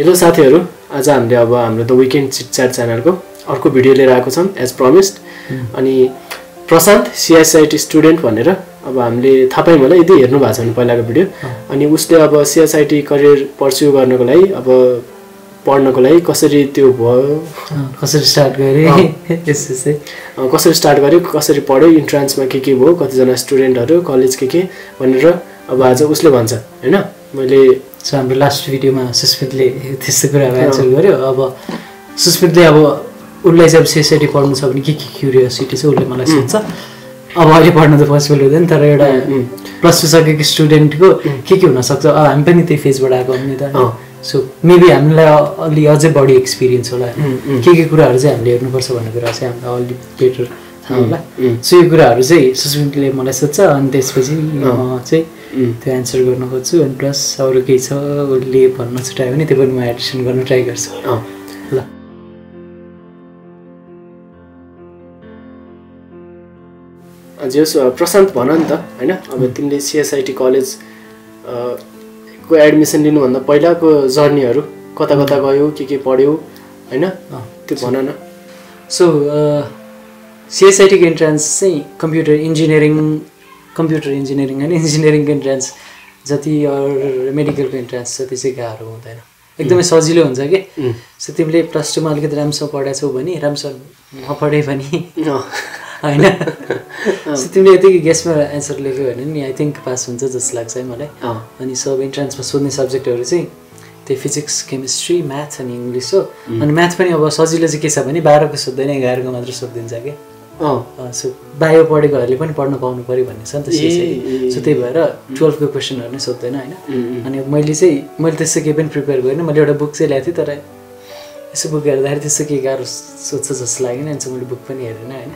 Hello साथीहरू, आज हामीले अब हाम्रो द विकेन्ड चिटच्याट च्यानलको अर्को भिडियो लिएर आएको छौँ एज प्रमिस्ड। अनि प्रशान्त सिएसआइटी स्टुडेन्ट भनेर अब हामीले थाहा पायौँ होला, यदि हेर्नु भएको छ भने पहिलाको भिडियो। अनि उसले अब सिएसआइटी करियर पर्स्यु गर्नको लागि अब पढ्नको लागि कसरी त्यो भयो, कसरी स्टार्ट गरे, कसरी पढ्यो, इन्ट्रान्समा के भयो, कतिजना स्टुडेन्टहरू, कलेज के भनेर अब आज उसले भन्छ हैन। मैले हाम्रो लास्ट भिडियोमा सुस्मितले त्यस्तो कुराहरू एन्सर गर्यो। अब सुस्मितले अब उसलाई चाहिँ अब सिएसआइटी पढ्नु छ भने के क्युरियोसिटी छ उसले मलाई सोध्छ। अब अहिले पढ्नु त पोसिबल हुँदैन, तर एउटा प्लस टू सकेको स्टुडेन्टको के हुनसक्छ, अब हामी पनि त्यही फेजबाट आएको हो नि त। सो मेबी हामीलाई अलि अझै बढी एक्सपिरियन्स होला, के कुराहरू चाहिँ हामीले हेर्नुपर्छ भन्ने कुरा चाहिँ हामीलाई अलि बेटर थाहा होला। सो यो कुराहरू चाहिँ सुस्मितले मलाई सोध्छ, अनि त्यसपछि चाहिँ त्यो एन्सर गर्न खोज्छु। अनि प्लस अरू केही छ उसले भन्न छुट्यायो भने त्यो पनि म एडिसन गर्न ट्राई गर्छु। ल जस प्रशान्त भन नि त हैन। अब तिमीले सिएसआइटी कलेज को एडमिसन लिनुभन्दा पहिलाको जर्नीहरू कता कता गयो, के पढ्यौ हैन, त्यो भन न। सो सिएसआइटीको इन्ट्रान्स चाहिँ कम्प्युटर इन्जिनियरिङ होइन, इन्जिनियरिङको इन्ट्रान्स जति मेडिकलको इन्ट्रान्स छ त्यसै गाह्रो हुँदैन, एकदमै सजिलो हुन्छ कि। सो तिमीले प्लस टूमा अलिकति राम्रोसँग पढाएको छौ भने, राम्रोसँग नपढे पनि होइन, सो तिमीले यतिकै गेसमा एन्सर लेख्यो भने नि आई थिङ्क पास हुन्छ जस्तो लाग्छ है मलाई। अनि सब इन्ट्रान्समा सोध्ने सब्जेक्टहरू चाहिँ त्यही फिजिक्स, केमिस्ट्री, म्याथ अनि इङ्ग्लिस हो। अनि म्याथ पनि अब सजिलो चाहिँ के छ भने 12को सोध्दैन, 11को मात्र सोधिदिन्छ कि। सो बायो पढेकोहरूले पनि पढ्न पाउनु पऱ्यो भन्ने छ नि त सिएसआइटी। सो त्यही भएर 12को क्वेसनहरू नै सोध्दैन होइन। अनि मैले त्यस्तो केही पनि प्रिपेयर गरिनँ, मैले एउटा बुक चाहिँ ल्याएको थिएँ, तर यसो बुक हेर्दाखेरि त्यस्तो केही गाह्रो सोध्छ जस्तो लागेन, अनि चाहिँ मैले बुक पनि हेरेन होइन।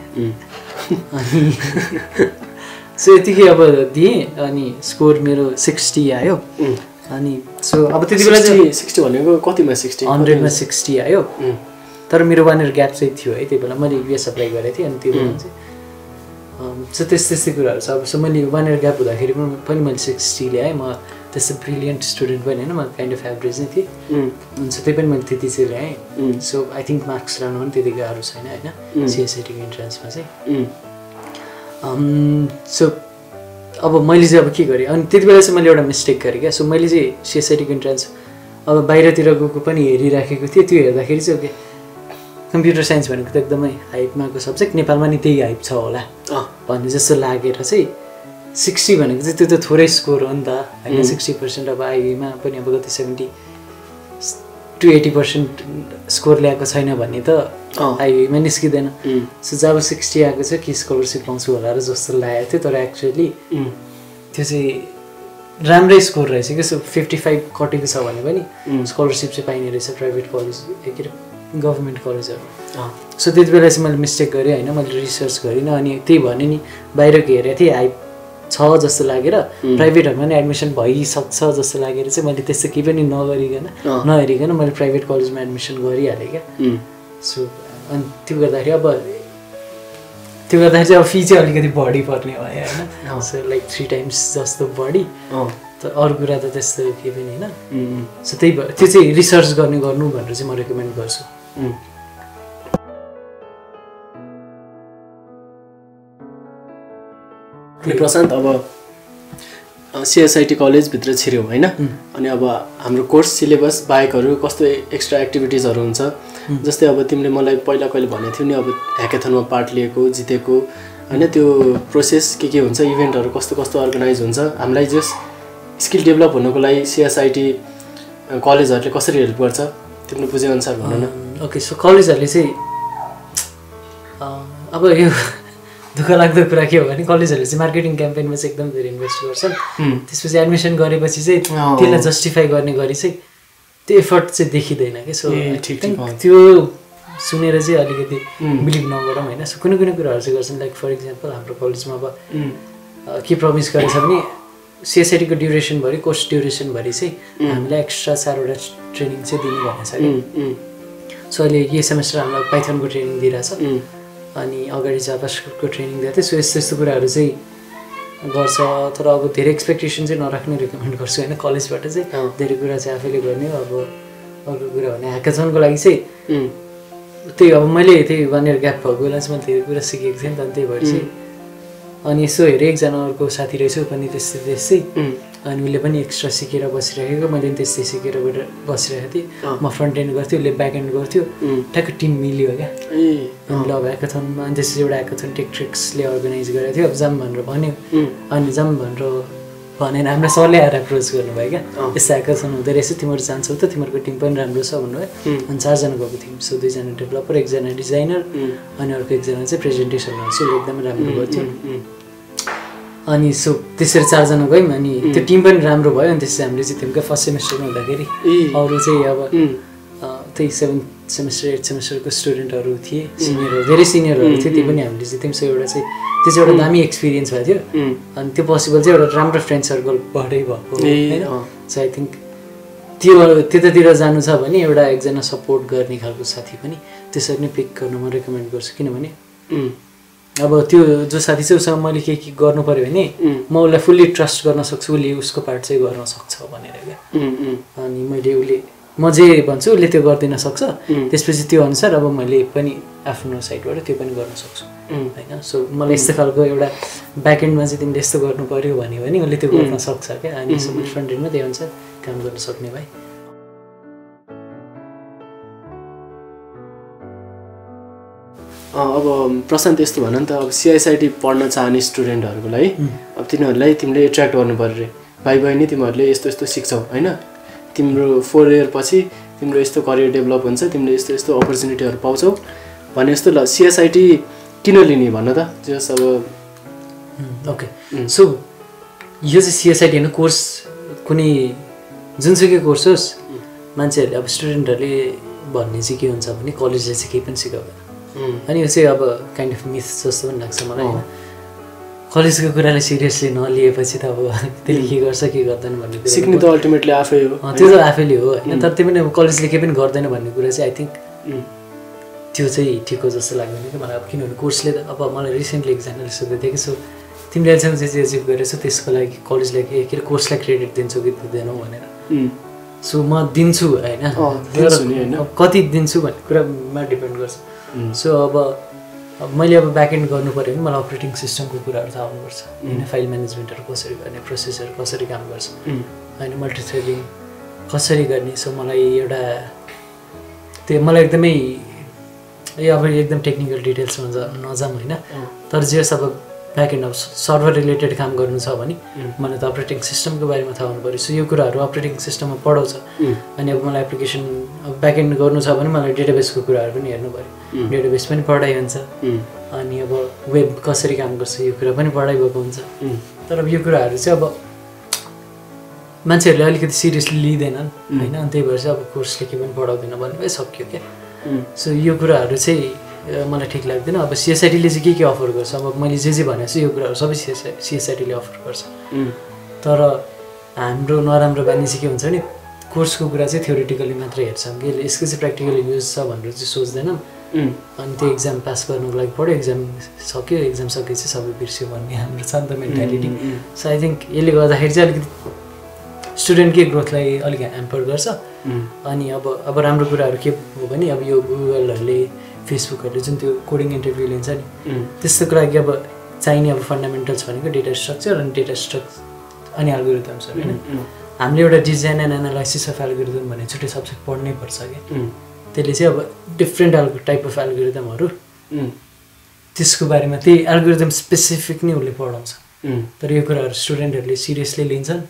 अनि सो यतिकै अब दिएँ, अनि स्कोर मेरो 60 आयो। अनि सो अब त्यति बेला चाहिँ 60 भनेको कतिमा 60? 100मा 60 आयो, तर मेरो 1 इयर ग्याप चाहिँ थियो है। त्यही बेला मैले युएस अप्लाई गरेको थिएँ, अनि त्यो बेला चाहिँ सो त्यस्तै कुराहरू छ। अब सो मैले 1 इयर ग्याप हुँदाखेरि पनि मैले 60 ल्याएँ। म त्यस्तो ब्रिलियन्ट स्टुडेन्ट पनि होइन, म काइन्ड अफ एभरेज नै थिएँ। हुन्छ त्यही पनि मैले त्यति चाहिँ ल्याएँ। सो आई थिङ्क मार्क्स ल्याउनु पनि त्यति गाह्रो छैन होइन सिएसआइटीको इन्ट्रान्समा चाहिँ। सो अब मैले चाहिँ अब के गरेँ, अनि त्यति बेला चाहिँ मैले एउटा मिस्टेक गरेँ क्या। सो मैले चाहिँ सिएसआइटीको इन्ट्रान्स अब बाहिरतिर गएको पनि हेरिराखेको थिएँ, त्यो हेर्दाखेरि चाहिँ ओके कम्प्युटर साइन्स भनेको त एकदमै हाइपमाको सब्जेक्ट, नेपालमा नि त्यही हाइप छ होला भन्ने जस्तो लागेर चाहिँ 60 भनेको चाहिँ त्यो त थोरै स्कोर हो नि त होइन। 60% अब आइमा पनि अब कति 70 to 80% स्कोर ल्याएको छैन भने त आइमा निस्किँदैन। सो जब 60 आएको छ कि स्कलरसिप पाउँछु होला र जस्तो लागेको थियो, तर एक्चुअली त्यो चाहिँ राम्रै स्कोर रहेछ कि। सो 55 कटेको छ भने पनि स्कलरसिप चाहिँ पाइने रहेछ प्राइभेट कलेज के अरे गभर्मेन्ट कलेजहरू। सो त्यति बेला चाहिँ मैले मिस्टेक गरेँ होइन, मैले रिसर्च गरिनँ। अनि त्यही भने नि बाहिरको हेरेको थिएँ, हाइप छ जस्तो लागेर प्राइभेटहरूमा नि एडमिसन भइसक्छ जस्तो लागेर चाहिँ मैले त्यस्तो केही पनि नहेरिकन मैले प्राइभेट कलेजमा एडमिसन गरिहालेँ क्या। सो अनि त्यो गर्दाखेरि चाहिँ अब फी चाहिँ अलिकति बढी पर्ने भयो होइन। सो लाइक 3 times जस्तो बढी, त अरू कुरा त त्यस्तो केही पनि होइन। सो त्यही भएर त्यो चाहिँ रिसर्च गर्नु भनेर चाहिँ म रेकमेन्ड गर्छु। प्रशान्त, अब सिएसआइटी कलेजभित्र छिर्यौ होइन, अनि अब हाम्रो कोर्स सिलेबस बाहेकहरू कस्तो एक्स्ट्रा एक्टिभिटिजहरू हुन्छ? जस्तै अब तिमीले मलाई पहिला कहिले भनेको थियौ नि, अब ह्याकाथनमा पार्ट लिएको, जितेको होइन, त्यो प्रोसेस के हुन्छ, इभेन्टहरू कस्तो अर्गनाइज हुन्छ, हामीलाई जस स्किल डेभलप हुनको लागि सिएसआइटी कलेजहरूले कसरी हेल्प गर्छ तिमीले बुझेअनुसार भन न। ओके, सो कलेजहरूले चाहिँ अब यो दुःख लाग्दो कुरा के हो भने कलेजहरूले चाहिँ मार्केटिङ क्याम्पेनमा चाहिँ एकदम धेरै इन्भेस्ट गर्छन्। त्यसपछि एडमिसन गरेपछि चाहिँ त्यसलाई जस्टिफाई गर्ने गरी चाहिँ त्यो एफर्ट चाहिँ देखिँदैन कि। सो त्यो सुनेर चाहिँ अलिकति बिलिभ नगरौँ होइन। सो कुनै कुराहरू चाहिँ गर्छन्, लाइक फर इक्जाम्पल हाम्रो कलेजमा अब के प्रमिस गरेछ भने सिएसआइटीको ड्युरेसनभरि, कोर्स ड्युरेसनभरि चाहिँ हामीलाई एक्स्ट्रा 4वटा ट्रेनिङ चाहिँ दिनु भनेको छ कि। सो अहिले यही सेमेस्टर हामीलाई पाइथनको ट्रेनिङ दिइरहेछ, अनि अगाडि जाभास्क्रिप्टको ट्रेनिङ दिएको थियो। सो यस्तो कुराहरू चाहिँ गर्छ, तर अब धेरै एक्सपेक्टेसन चाहिँ नराख्ने रेकमेन्ड गर्छु होइन। कलेजबाट चाहिँ धेरै कुरा चाहिँ आफैले गर्ने हो। अब अर्को कुरा भने ह्याकाथनको लागि चाहिँ त्यही अब मैले त्यही 1 year ग्याप भएको बेला चाहिँ मैले धेरै कुरा सिकेको थिएँ नि त, त्यही भएर चाहिँ अनि यसो हेरेँ एकजना अर्को साथी रहेछ पनि त्यस्तै अनि उसले पनि एक्स्ट्रा सिकेर बसिरहेको, मैले पनि त्यस्तै सिकेर बसिरहेको थिएँ। म फ्रन्ट एन्ड गर्थेँ, उसले ब्याक एन्ड गर्थ्यो, ठ्याक्क टिम मिल्यो क्या। अनि अब ह्याकाथनमा अनि त्यसपछि एउटा ह्याकाथन टेक्ट्रिक्सले अर्गनाइज गरेको थियो, अब जाम भनेर भन्यो अनि जाम भनेर भनेर हाम्रो सरले आएर एप्रोच गर्नुभयो क्या, यस्तो ह्याकाथन हुँदो रहेछ, तिमीहरू जान्छौ त, तिमीहरूको टिम पनि राम्रो छ भन्नुभयो। अनि 4 जना गएको थियौँ। सो 2 जना डेभलपर, 1 जना डिजाइनर अनि अर्को 1 जना चाहिँ प्रेजेन्टेसन गर्छ, उसले एकदमै राम्रो गर्थ्यो। अनि सो त्यसरी 4 जना गयौँ अनि त्यो टिम पनि राम्रो भयो। अनि त्यसपछि हामीले चाहिँ टिमको फर्स्ट सेमेस्टरमा हुँदाखेरि अरू चाहिँ अब त्यही 7th सेमेस्टर 8th सेमेस्टरको स्टुडेन्टहरू थिए, सिनियरहरू, धेरै सिनियरहरू थियो, त्यो पनि हामीले जित्यौँ। सो एउटा चाहिँ त्यो चाहिँ एउटा दामी एक्सपिरियन्स भएको थियो। अनि त्यो पोसिबल चाहिँ एउटा राम्रो फ्रेन्ड सर्कलबाटै भएको होइन। सो आई थिङ्क त्यो त्यतातिर जानु छ भने एउटा एकजना सपोर्ट गर्ने खालको साथी पनि त्यसरी नै पिक गर्नु म रेकमेन्ड गर्छु। किनभने अब त्यो जो साथी चाहिँ उसँग मैले के गर्नु पऱ्यो भने म उसलाई फुल्ली ट्रस्ट गर्न सक्छु, उसले उसको पार्ट चाहिँ गर्न सक्छ भनेर क्या। अनि मैले म जे भन्छु उसले त्यो गरिदिन सक्छ, त्यसपछि त्यो अनुसार अब मैले पनि आफ्नो साइडबाट त्यो पनि गर्न सक्छु होइन। सो मलाई यस्तो खालको एउटा ब्याक एन्डमा चाहिँ तिमीले यस्तो गर्नु पऱ्यो भन्यो भने उसले त्यो गर्न सक्छ क्या। अनि सो मैले फ्रन्ट एन्डमा त्यही अनुसार काम गर्न सक्ने भए। अब प्रशान्त यस्तो भन नि त, अब सिआइएसआइटी पढ्न चाहने स्टुडेन्टहरूको लागि अब तिनीहरूलाई तिमीले एट्र्याक्ट गर्नु पर्यो रे, भाइ बहिनी तिमीहरूले यस्तो यस्तो सिक्छौ होइन, तिम्रो 4 year पछि तिम्रो यस्तो करियर डेभलप हुन्छ, तिमीले यस्तो यस्तो अपर्च्युनिटीहरू पाउँछौ भने जस्तो ल सिएसआइटी किन लिने भन्न त जस अब। ओके सो यो चाहिँ सिएसआइटी होइन, कोर्स कुनै जुनसुकै कोर्स होस्, मान्छेहरूले अब स्टुडेन्टहरूले भन्ने चाहिँ के हुन्छ भने कलेजले चाहिँ केही पनि सिकाउँदैन। अनि यो चाहिँ अब काइन्ड अफ मिथ जस्तो पनि लाग्छ मलाई होइन। कलेजको कुरालाई सिरियसली नलिएपछि त अब त्यसले के गर्छ के गर्दैन भन्ने कुरा सिक्ने त अल्टिमेटली आफै हो, त्यो त आफैले हो होइन। तर त्यो पनि अब कलेजले केही पनि गर्दैन भन्ने कुरा चाहिँ आई थिङ्क त्यो चाहिँ ठिक हो जस्तो लाग्दैन कि मलाई। अब किनभने कोर्सले त अब मलाई रिसेन्टली एकजनाले सोध्दै थियो कि सो तिमीले अहिलेसम्म जे एचिभ गरेछौ त्यसको लागि कलेजलाई के अरे कोर्सलाई क्रेडिट दिन्छौ कि दिँदैनौ भनेर। सो म दिन्छु होइन, कति दिन्छु भन्ने कुरामा डिपेन्ड गर्छ। सो अब मैले अब ब्याकएन्ड गर्नु पऱ्यो भने मलाई अपरेटिङ सिस्टमको कुराहरू थाहा हुनुपर्छ होइन, फाइल म्यानेजमेन्टहरू कसरी गर्ने, प्रोसेसहरू कसरी काम गर्छ होइन, मल्टिथ्रेडिङ कसरी गर्ने। सो मलाई एउटा त्यो मलाई एकदमै अब एकदम टेक्निकल डिटेल्समा नजाऊँ होइन, तर जे अब ब्याकएन्ड अब सर्भर रिलेटेड काम गर्नु छ भने मलाई त अपरेटिङ सिस्टमको बारेमा थाहा हुनु पऱ्यो। सो यो कुराहरू अपरेटिङ सिस्टममा पढाउँछ। अनि अब मलाई एप्लिकेसन अब ब्याकएन्ड गर्नु छ भने मलाई डेटाबेसको कुराहरू पनि हेर्नु पऱ्यो, डेटाबेस पनि पढाइ हुन्छ। अनि अब वेब कसरी काम गर्छ यो कुरा पनि पढाइ भएको हुन्छ। तर अब यो कुराहरू चाहिँ अब मान्छेहरूले अलिकति सिरियसली लिँदैनन् होइन, अनि त्यही भएर चाहिँ अब कोर्सले के पनि पढाउँदैन भन्ने भए सक्यो क्या। सो यो कुराहरू चाहिँ मलाई ठिक लाग्दैन। अब सिएसआइटीले चाहिँ के अफर गर्छ, अब मैले जे भनेको छु यो कुराहरू सबै सिएसआइटीले अफर गर्छ। तर हाम्रो नराम्रो बानी चाहिँ के हुन्छ भने कोर्सको कुरा चाहिँ थ्योरिटिकली मात्रै हेर्छौँ कि यसको चाहिँ प्र्याक्टिकली युज छ भनेर चाहिँ सोच्दैनौँ। अनि त्यो एक्जाम पास गर्नुको लागि पढ्यो, एक्जाम सक्यो, एक्जाम सकेपछि सबै बिर्स्यो भन्ने हाम्रो छ नि त मेन्टालिटी। सो आई थिङ्क यसले गर्दाखेरि चाहिँ अलिकति स्टुडेन्टकै ग्रोथलाई अलिक ह्याम्पर गर्छ। अनि अब राम्रो कुराहरू के हो भने अब यो गुगलहरूले फेसबुकहरूले जुन त्यो कोडिङ इन्टरभ्यू लिन्छ नि त्यस्तोको लागि अब चाहिने अब फन्डामेन्टल्स भनेको डेटा स्ट्रक्चर अनि डेटा स्ट्रक्चर अनि एल्गोरिदम्स होइन। हामीले एउटा design and analysis of algorithm भन्ने छुट्टै सब्जेक्ट पढ्नै पर्छ कि त्यसले चाहिँ अब डिफ्रेन्ट टाइप अफ एल्गोरिदमहरू त्यसको बारेमा त्यही एल्गोरिदम स्पेसिफिक नै उसले पढाउँछ। तर यो कुराहरू स्टुडेन्टहरूले सिरियसली लिन्छन्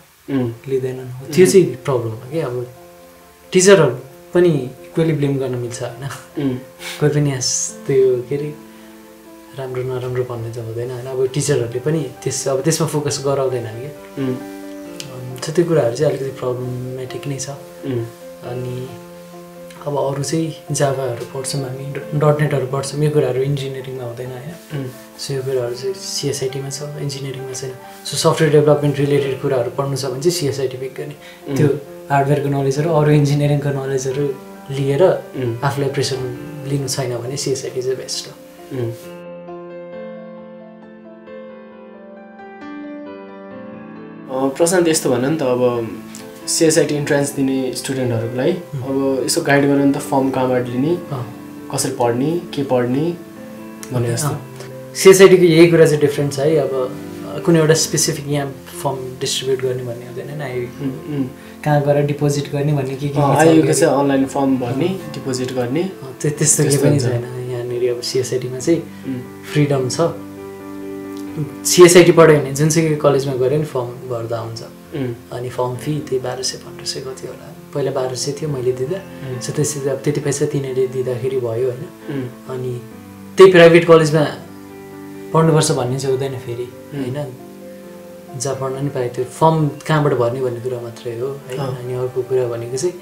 लिँदैनन्, त्यो चाहिँ प्रब्लम हो कि। अब टिचरहरू पनि इक्वली ब्लेम गर्न मिल्छ होइन, कोही पनि त्यो के अरे राम्रो नराम्रो भन्ने त हुँदैन होइन। अब टिचरहरूले पनि अब त्यसमा फोकस गराउँदैनन् कि, त्यो कुराहरू चाहिँ अलिकति प्रब्लमेटिक नै छ। अनि अब अरू चाहिँ जाभाहरू पढ्छौँ हामी, डटनेटहरू पढ्छौँ, यो कुराहरू इन्जिनियरिङमा हुँदैन होइन। सो यो कुराहरू चाहिँ सिएसआइटीमा छ, इन्जिनियरिङमा छैन। सो सफ्टवेयर डेभलपमेन्ट रिलेटेड कुराहरू पढ्नु छ भने चाहिँ सिएसआइटी पिक गर्ने, त्यो हार्डवेयरको नलेजहरू अरू इन्जिनियरिङको नलेजहरू लिएर आफूलाई प्रेसर लिनु छैन भने सिएसआइटी चाहिँ बेस्ट हो। प्रशान्त यस्तो भन नि त, अब सिएसआइटी इन्ट्रान्स दिने स्टुडेन्टहरूलाई अब यसो गाइड गर्नु नि त फर्म कहाँबाट लिने कसरी पढ्ने के पढ्ने भने जस्तो सिएसआइटीको यही कुरा चाहिँ डिफ्रेन्ट छ है अब कुनै एउटा स्पेसिफिक यहाँ फर्म डिस्ट्रिब्युट गर्ने भन्ने हुँदैन आइयु कहाँ गएर डिपोजिट गर्ने भन्ने के आइयुको चाहिँ अनलाइन फर्म भर्ने डिपोजिट गर्ने त्यस्तो केही पनि छैन यहाँनिर अब सिएसआइटीमा चाहिँ फ्रिडम छ सिएसआइटी पढ्यो भने जुनसुकै कलेजमा गऱ्यो नि फर्म भर्दा हुन्छ अनि फर्म फी त्यही 1200-1500 कति होला पहिला 1200 थियो मैले दिँदा सो त्यसरी अब त्यति पैसा तिनीहरूले दिँदाखेरि भयो होइन अनि त्यही प्राइभेट कलेजमा पढ्नुपर्छ भन्ने चाहिँ हुँदैन फेरि होइन जहाँ पढ्न नि पायो त्यो फर्म कहाँबाट भर्ने भन्ने कुरा मात्रै हो है अनि अर्को कुरा भनेको चाहिँ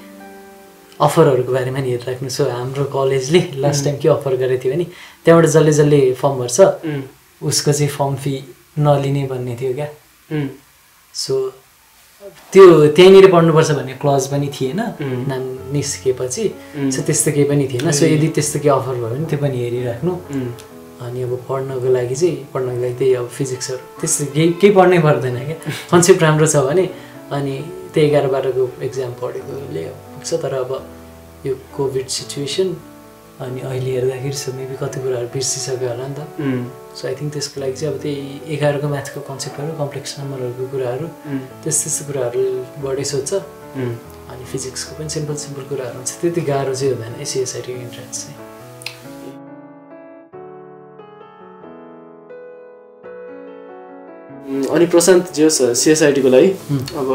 अफरहरूको बारेमा नि हेरिराख्नु सो हाम्रो कलेजले लास्ट टाइम के अफर गरेको थियो भने त्यहाँबाट जसले फर्म भर्छ उसको चाहिँ फर्म फी नलिने भन्ने थियो क्या सो त्यो त्यहीँनिर पढ्नुपर्छ भन्ने क्लज पनि थिएन नाम निस्केपछि सो त्यस्तो केही पनि थिएन सो यदि त्यस्तो केही अफर भयो भने त्यो पनि हेरिराख्नु अनि अब पढ्नको लागि त्यही अब फिजिक्सहरू त्यस्तो केही पढ्नै पर्दैन क्या कन्सेप्ट राम्रो छ भने अनि त्यही 11-12को एक्जाम पढेकोले पुग्छ तर अब यो कोभिड सिचुएसन अनि अहिले हेर्दाखेरि सो मेबी कति कुराहरू बिर्सिसक्यो होला नि त सो आई थिङ्क त्यसको लागि चाहिँ अब त्यही 11को म्याथको कन्सेप्टहरू कम्प्लेक्स नम्बरहरूको कुराहरू त्यस्तो कुराहरू बढी सोध्छ अनि फिजिक्सको पनि सिम्पल कुराहरू हुन्छ त्यति गाह्रो चाहिँ हुँदैन सिएसआइटीको इन्ट्रान्स चाहिँ अनि प्रशान्त जे सिएसआइटीको लागि अब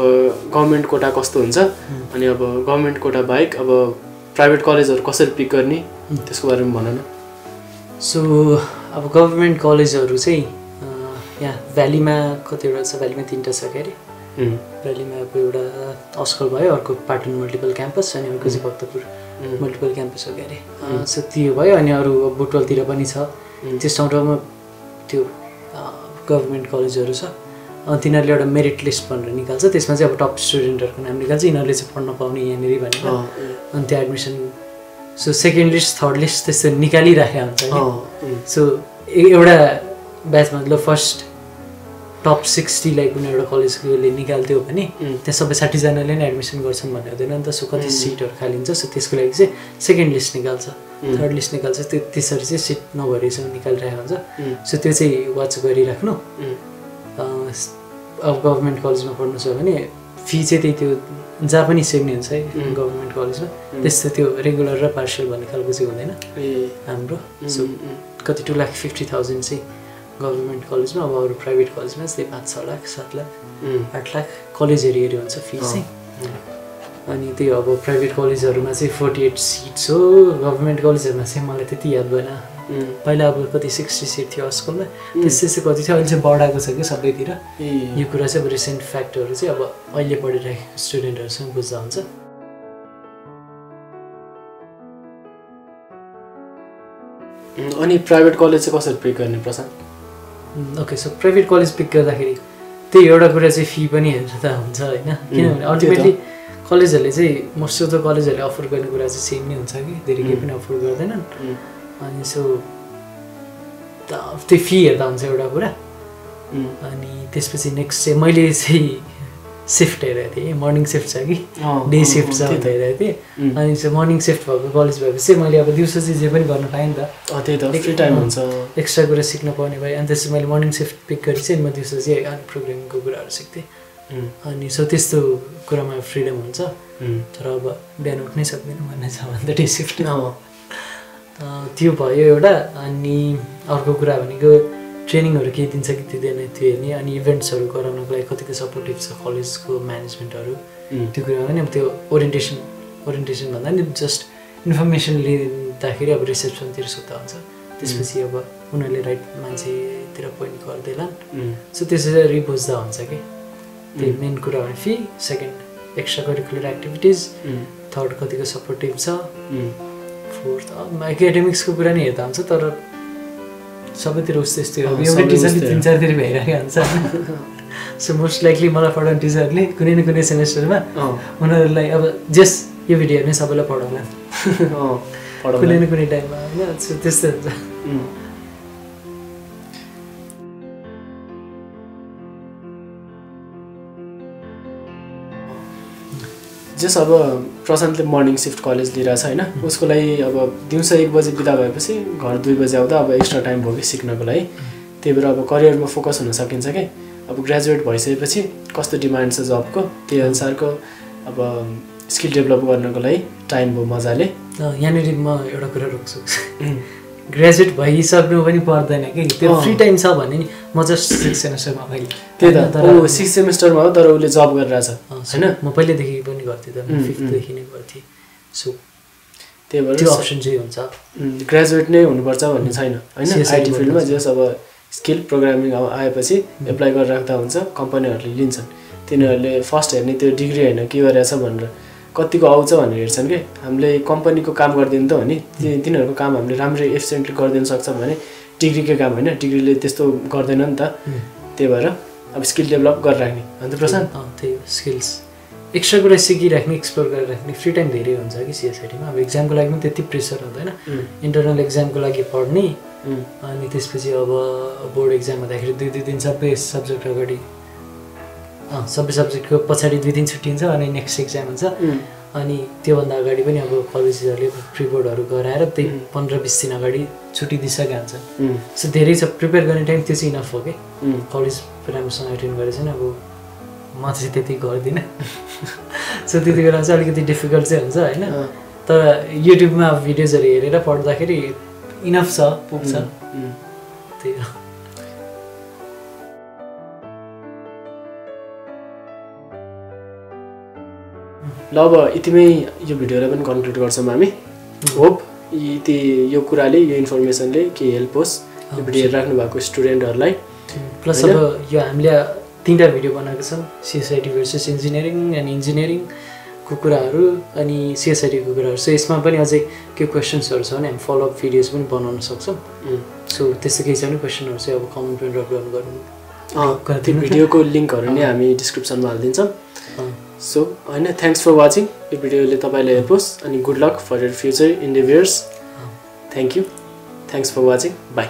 गभर्मेन्ट कोटा कस्तो हुन्छ अनि अब गभर्मेन्ट कोटा बाहेक अब प्राइभेट कलेजहरू कसरी पिक गर्ने त्यसको बारेमा भन न सो अब गभर्मेन्ट कलेजहरू चाहिँ यहाँ भ्यालीमा कतिवटा छ भ्यालीमा 3टा छ के अरे भ्यालीमा अब एउटा अस्कल भयो अर्को पाटन मल्टिपल क्याम्पस अनि अर्को चाहिँ भक्तपुर मल्टिपल क्याम्पस हो के अरे सो त्यो भयो अनि अरू बुटवलतिर पनि छ त्यस ठाउँमा त्यो गभर्मेन्ट कलेजहरू छ तिनीहरूले एउटा मेरिट लिस्ट भनेर निकाल्छ त्यसमा चाहिँ अब टप स्टुडेन्टहरूको नाम निकाल्छ यिनीहरूले चाहिँ पढ्न पाउने यहाँनिर भनेर अनि त्यो admission so second list third list त्यस्तो निकालिराखेको हुन्छ सो एउटा ब्याचमा मतलब फर्स्ट टप 60लाई कुनै एउटा कलेजले निकाल्थ्यो भने त्यहाँ सबै 60जनाले नै एडमिसन गर्छन् भन्ने हुँदैन नि त सो कति सिटहरू खाली हुन्छ सो त्यसको लागि चाहिँ सेकेन्ड लिस्ट निकाल्छ थर्ड लिस्ट निकाल्छ त्यो त्यसरी चाहिँ सिट नभएसम्म निकालिरहेको हुन्छ सो त्यो चाहिँ वाच गरिराख्नु अब गभर्मेन्ट कलेजमा पढ्नु छ भने फी चाहिँ त्यही त्यो जहाँ पनि सेम नै हुन्छ है गभर्मेन्ट कलेजमा त्यस्तो त्यो रेगुलर र पार्सियल भन्ने खालको चाहिँ हुँदैन हाम्रो सो कति 2,50,000 चाहिँ गभर्मेन्ट कलेजमा अब अरू प्राइभेट कलेजमा त्यही 5-6 लाख 7 लाख 8 लाख कलेज हेरी हुन्छ फी चाहिँ अनि त्यो अब प्राइभेट कलेजहरूमा चाहिँ 48 सिट्स हो गभर्मेन्ट कलेजहरूमा चाहिँ मलाई त्यति याद भएन पहिला अब कति 60 सिट थियो स्कुलमा त्यसै कति थियो अहिले चाहिँ बढाएको छ कि सबैतिर यो कुरा चाहिँ अब रिसेन्ट फ्याक्टहरू चाहिँ अब अहिले पढिरहेको स्टुडेन्टहरूसँग बुझ्दा हुन्छ अनि प्राइभेट कलेज चाहिँ कसरी पिक गर्ने Prashant okay so private college pick गर्दाखेरि त्यही एउटा कुरा चाहिँ फी पनि हेर्दा हुन्छ होइन किनभने अल्टिमेटली कलेजहरूले चाहिँ मोस्ट अफ द कलेजहरूले अफर गर्ने कुरा चाहिँ सेम नै हुन्छ कि धेरै केही पनि अफर गर्दैनन् अनि सो त्यो फी हेर्दा हुन्छ एउटा कुरा अनि त्यसपछि नेक्स्ट चाहिँ मैले चाहिँ सिफ्ट हेरेको थिएँ मर्निङ सिफ्ट छ कि डे सिफ्ट छ भनेर हेरेको थिएँ अनि चाहिँ मर्निङ सिफ्ट भएको कलेज भएपछि मैले अब दिउँसो चाहिँ जे पनि गर्न पाएँ नि त त्यही त फ्री टाइम हुन्छ एक्स्ट्रा कुरा सिक्न पाउने भएँ अनि त्यसपछि मैले मर्निङ सिफ्ट पिक गरी चाहिँ म दिउँसो चाहिँ अनि प्रोग्रामिङको कुराहरू सिक्थेँ अनि सो त्यस्तो कुरामा फ्रिडम हुन्छ तर अब बिहान उठ्नै सक्दैन भन्ने छ भने त डे सिफ्ट त्यो भयो एउटा अनि अर्को कुरा भनेको ट्रेनिङहरू केही दिन्छ कि दिँदैन त्यो हेर्ने अनि इभेन्ट्सहरू गराउनको लागि कतिको सपोर्टिभ छ कलेजको म्यानेजमेन्टहरू त्यो कुरा पनि अब त्यो ओरिएन्टेसन भन्दा नि जस्ट इन्फर्मेसन लिँदाखेरि अब रिसेप्सनतिर सुत्दा हुन्छ त्यसपछि अब उनीहरूले राइट मान्छेतिर पोइन्ट गरिदिएला सो त्यसरी बुझ्दा हुन्छ कि त्यही मेन कुरा भने fee second extra curricular activities third कतिको सपोर्टिभ छ फोर्थ एकाडेमिक्सको कुरा नि हेर्दा हुन्छ तर सबैतिर उस्तो यस्तै हो एउटै टिचरले 3-4 तिर भइरहेको हुन्छ सो मोस्ट लाइकली मलाई पढाउने टिचरले कुनै न कुनै सेमेस्टरमा उनीहरूलाई अब जस यो भिडियो हेर्ने सबैलाई पढाउला कुनै न कुनै टाइममा होइन सो त्यस्तै हुन्छ जस अब प्रशान्तले मर्निङ सिफ्ट कलेज लिइरहेछ होइन उसको लागि अब दिउँसो 1 बजे बिदा भएपछि घर 2 बजे आउँदा अब एक्स्ट्रा टाइम भयो कि सिक्नको लागि त्यही भएर अब करियरमा फोकस हुन सकिन्छ कि अब ग्रेजुएट भइसकेपछि कस्तो डिमान्ड छ जबको त्यही अनुसारको अब स्किल डेभलप गर्नको लागि टाइम भयो मजाले यहाँनिर म एउटा कुरा रोक्छु ग्रेजुएट भइसक्नु पनि पर्दैन कि त्यो फ्री टाइम छ भने नि म जस्ट 6 सेमेस्टरमा मैले त्यही त ऊ 6 सेमेस्टरमा हो तर उसले जब गरिरहेछ हैन म पहिलेदेखि पनि गर्थेँ त म 5th देखि नै गर्थेँ सो त्यही भएर त्यो अप्सन चाहिँ हुन्छ ग्रेजुएट नै हुनुपर्छ भन्ने छैन हैन आईटी फिल्डमा जस अब स्किल प्रोग्रामिङ आएपछि एप्लाई गरेर राख्दा हुन्छ कम्पनीहरूले लिन्छन् तिनीहरूले फर्स्ट हेर्ने त्यो डिग्री हैन के गरेछ भनेर कतिको आउँछ भनेर हेर्छन् के हामीले कम्पनीको काम गर्दिन त हो नि तिनीहरूको काम हामीले राम्रै एफिसिएन्टली गरिदिन सक्छ भने डिग्रीकै काम हैन डिग्रीले त्यस्तो गर्दैन नि त त्यही भएर अब स्किल डेभलप गरेर राख्ने अन्त प्रशान्त त्यही स्किल्स एक्स्ट्रा कुरा सिकिराख्ने एक्सप्लोर गरेर राख्ने फ्री टाइम धेरै हुन्छ कि सिएसआईटीमा अब एक्जामको लागि पनि त्यति प्रेसर हुँदैन इन्टरनल एक्जामको लागि पढ्ने अनि त्यसपछि अब बोर्ड एक्जाम हुँदाखेरि 2 दिन सबै सब्जेक्ट अगाडि सबै सब्जेक्टको पछाडि 2 दिन छुट्टी हुन्छ अनि नेक्स्ट एक्जाम हुन्छ अनि त्योभन्दा अगाडि पनि अब कलेजहरूले प्री बोर्डहरू गराएर त्यही 15-20 दिन अगाडि छुट्टी दिइसकेको हुन्छ सो धेरै छ प्रिपेयर गर्ने टाइम त्यो चाहिँ इनफ हो कि कलेज राम्रोसँग एटेन्ड गरेर चाहिँ अब म चाहिँ त्यति गर्दिनँ सो त्यति बेला चाहिँ अलिकति डिफिकल्ट चाहिँ हुन्छ होइन तर युट्युबमा भिडियोजहरू हेरेर पढ्दाखेरि इनफ छ पुग्छ त्यही हो ल अब यतिमै यो भिडियोलाई पनि कन्क्लुड गर्छौँ हामी होप यो कुराले यो इन्फर्मेसनले के हेल्प होस् यो भिडियो राख्नु भएको स्टुडेन्टहरूलाई प्लस अब यो हामीले 3टा भिडियो बनाएको छौँ सिएसआईटी भर्सेस इन्जिनियरिङ अनि इन्जिनियरिङको कुराहरू अनि सिएसआईटीको कुराहरू सो यसमा पनि अझै के क्वेसन्सहरू छ भने हामी फलोअप भिडियोज पनि बनाउन सक्छौँ सो त्यस्तो केही छ भने क्वेसनहरू चाहिँ अब कमेन्ट पनि ड्रप गर्नु त्यो भिडियोको लिङ्कहरू नै हामी डिस्क्रिप्सनमा हालिदिन्छौँ सो होइन थ्याङ्क्स फर वाचिङ यो भिडियोले तपाईँलाई हेल्प होस् अनि good luck for your future endeavours thank you thanks for watching by